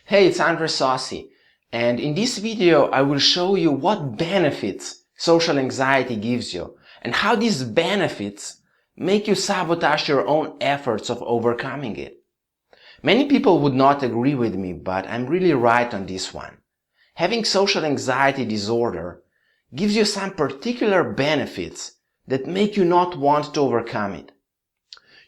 Hey, it's Andre Sossi, and in this video I will show you what benefits social anxiety gives you and how these benefits make you sabotage your own efforts of overcoming it. Many people would not agree with me, but I'm really right on this one. Having social anxiety disorder gives you some particular benefits that make you not want to overcome it.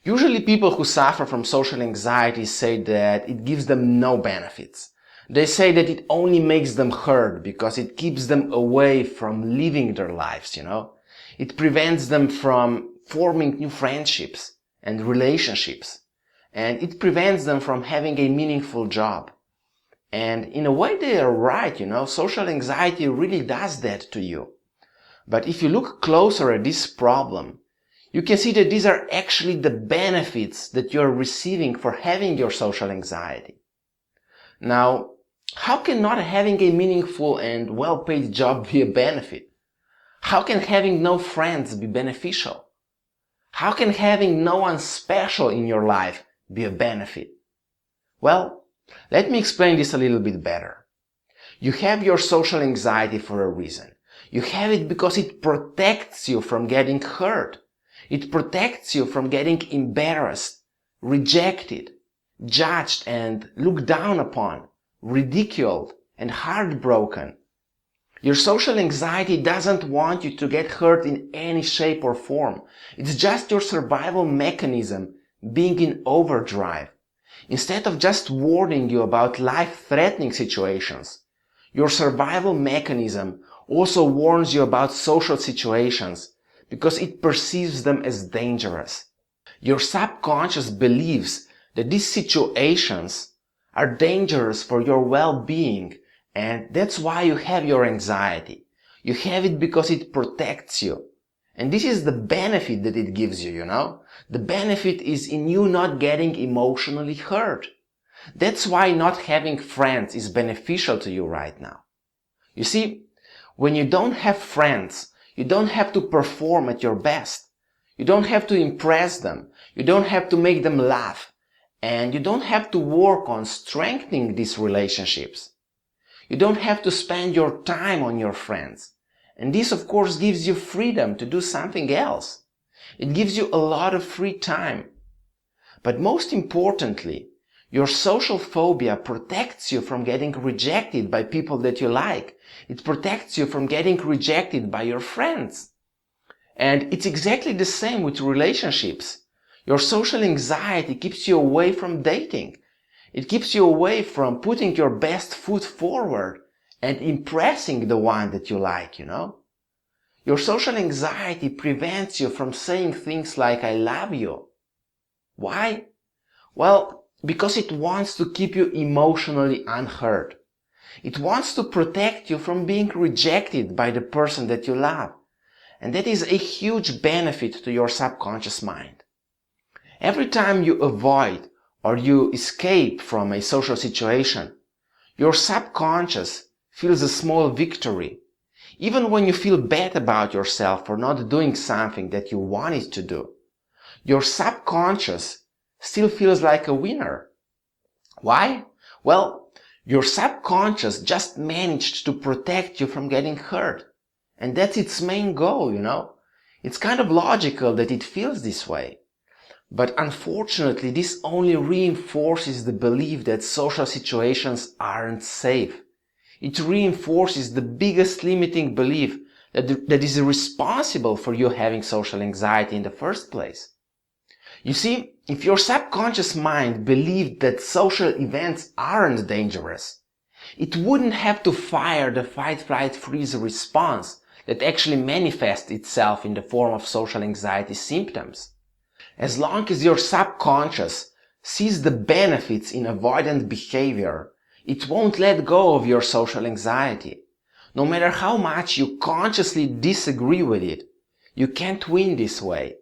Usually people who suffer from social anxiety say that it gives them no benefits. They say that it only makes them hurt because it keeps them away from living their lives, It prevents them from forming new friendships and relationships. And it prevents them from having a meaningful job. And in a way they are right, social anxiety really does that to you. But if you look closer at this problem, you can see that these are actually the benefits that you're receiving for having your social anxiety. Now, how can not having a meaningful and well-paid job be a benefit? How can having no friends be beneficial? How can having no one special in your life be a benefit? Well, let me explain this a little bit better. You have your social anxiety for a reason. You have it because it protects you from getting hurt. It protects you from getting embarrassed, rejected, judged and looked down upon, ridiculed and heartbroken. Your social anxiety doesn't want you to get hurt in any shape or form. It's just your survival mechanism being in overdrive. Instead of just warning you about life-threatening situations, your survival mechanism also warns you about social situations because it perceives them as dangerous. Your subconscious believes that these situations are dangerous for your well-being, and that's why you have your anxiety. You have it because it protects you. And this is the benefit that it gives you, The benefit is in you not getting emotionally hurt. That's why not having friends is beneficial to you right now. You see, when you don't have friends, you don't have to perform at your best. You don't have to impress them. You don't have to make them laugh. And you don't have to work on strengthening these relationships. You don't have to spend your time on your friends. And this, of course, gives you freedom to do something else. It gives you a lot of free time. But most importantly, your social phobia protects you from getting rejected by people that you like. It protects you from getting rejected by your friends. And it's exactly the same with relationships. Your social anxiety keeps you away from dating. It keeps you away from putting your best foot forward and impressing the one that you like, Your social anxiety prevents you from saying things like, I love you. Why? Well, because it wants to keep you emotionally unhurt. It wants to protect you from being rejected by the person that you love. And that is a huge benefit to your subconscious mind. Every time you avoid or you escape from a social situation, your subconscious feels a small victory. Even when you feel bad about yourself for not doing something that you wanted to do, your subconscious still feels like a winner. Why? Well, your subconscious just managed to protect you from getting hurt. And that's its main goal, It's kind of logical that it feels this way. But unfortunately, this only reinforces the belief that social situations aren't safe. It reinforces the biggest limiting belief that is responsible for you having social anxiety in the first place. You see, if your subconscious mind believed that social events aren't dangerous, it wouldn't have to fire the fight-flight-freeze response that actually manifests itself in the form of social anxiety symptoms. As long as your subconscious sees the benefits in avoidant behavior, it won't let go of your social anxiety. No matter how much you consciously disagree with it, you can't win this way.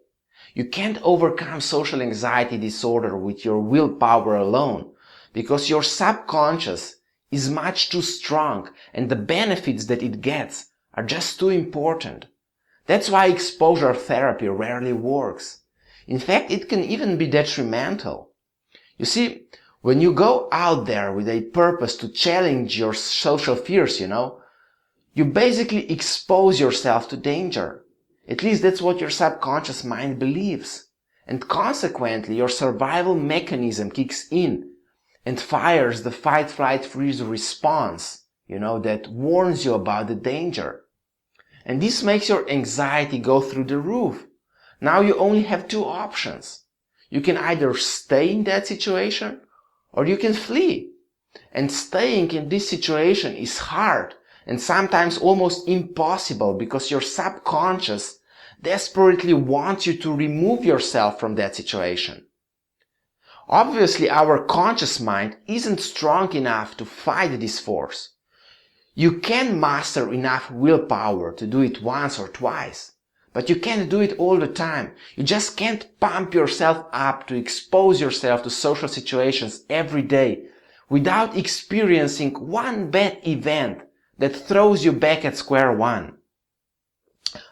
You can't overcome social anxiety disorder with your willpower alone, because your subconscious is much too strong and the benefits that it gets are just too important. That's why exposure therapy rarely works. In fact, it can even be detrimental. You see, When you go out there with a purpose to challenge your social fears, you basically expose yourself to danger. At least that's what your subconscious mind believes. And consequently, your survival mechanism kicks in and fires the fight, flight, freeze response, that warns you about the danger. And this makes your anxiety go through the roof. Now you only have two options. You can either stay in that situation or you can flee. And staying in this situation is hard and sometimes almost impossible because your subconscious desperately wants you to remove yourself from that situation. Obviously, our conscious mind isn't strong enough to fight this force. You can muster enough willpower to do it once or twice, but you can't do it all the time. You just can't pump yourself up to expose yourself to social situations every day without experiencing one bad event that throws you back at square one.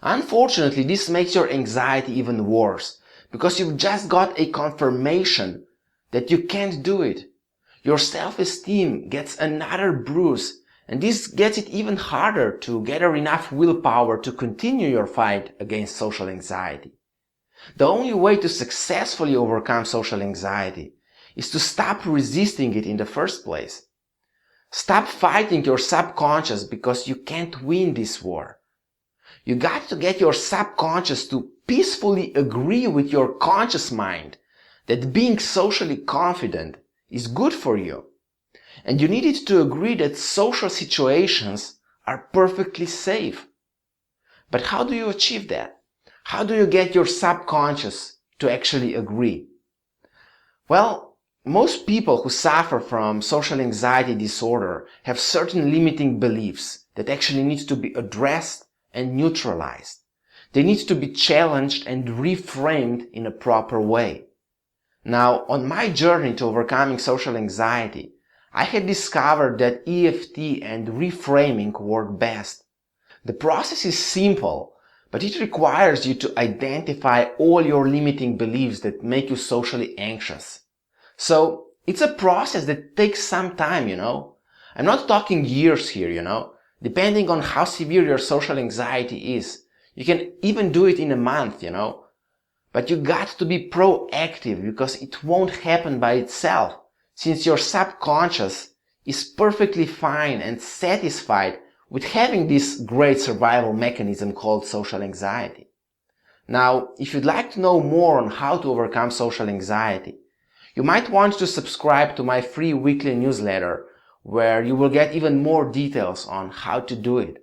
Unfortunately, this makes your anxiety even worse because you've just got a confirmation that you can't do it. Your self-esteem gets another bruise, and this gets it even harder to gather enough willpower to continue your fight against social anxiety. The only way to successfully overcome social anxiety is to stop resisting it in the first place. Stop fighting your subconscious because you can't win this war. You got to get your subconscious to peacefully agree with your conscious mind that being socially confident is good for you. And you need it to agree that social situations are perfectly safe. But how do you achieve that? How do you get your subconscious to actually agree? Well, most people who suffer from social anxiety disorder have certain limiting beliefs that actually need to be addressed and neutralized. They need to be challenged and reframed in a proper way. Now, on my journey to overcoming social anxiety, I had discovered that EFT and reframing work best. The process is simple, but it requires you to identify all your limiting beliefs that make you socially anxious. So, it's a process that takes some time, I'm not talking years here, Depending on how severe your social anxiety is. You can even do it in a month, But you got to be proactive because it won't happen by itself, since your subconscious is perfectly fine and satisfied with having this great survival mechanism called social anxiety. Now, if you'd like to know more on how to overcome social anxiety, you might want to subscribe to my free weekly newsletter, where you will get even more details on how to do it.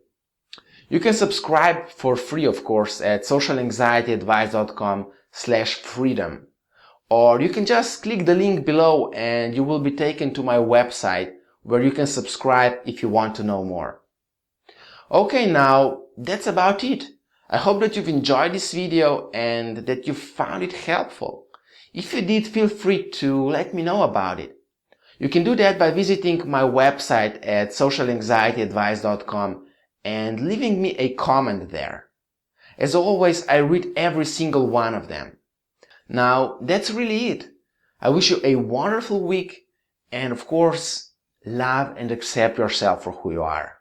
You can subscribe for free, of course, at socialanxietyadvice.com/freedom. Or you can just click the link below and you will be taken to my website where you can subscribe if you want to know more. Okay, now that's about it. I hope that you've enjoyed this video and that you found it helpful. If you did, feel free to let me know about it. You can do that by visiting my website at socialanxietyadvice.com and leaving me a comment there. As always, I read every single one of them. Now, that's really it. I wish you a wonderful week and, of course, love and accept yourself for who you are.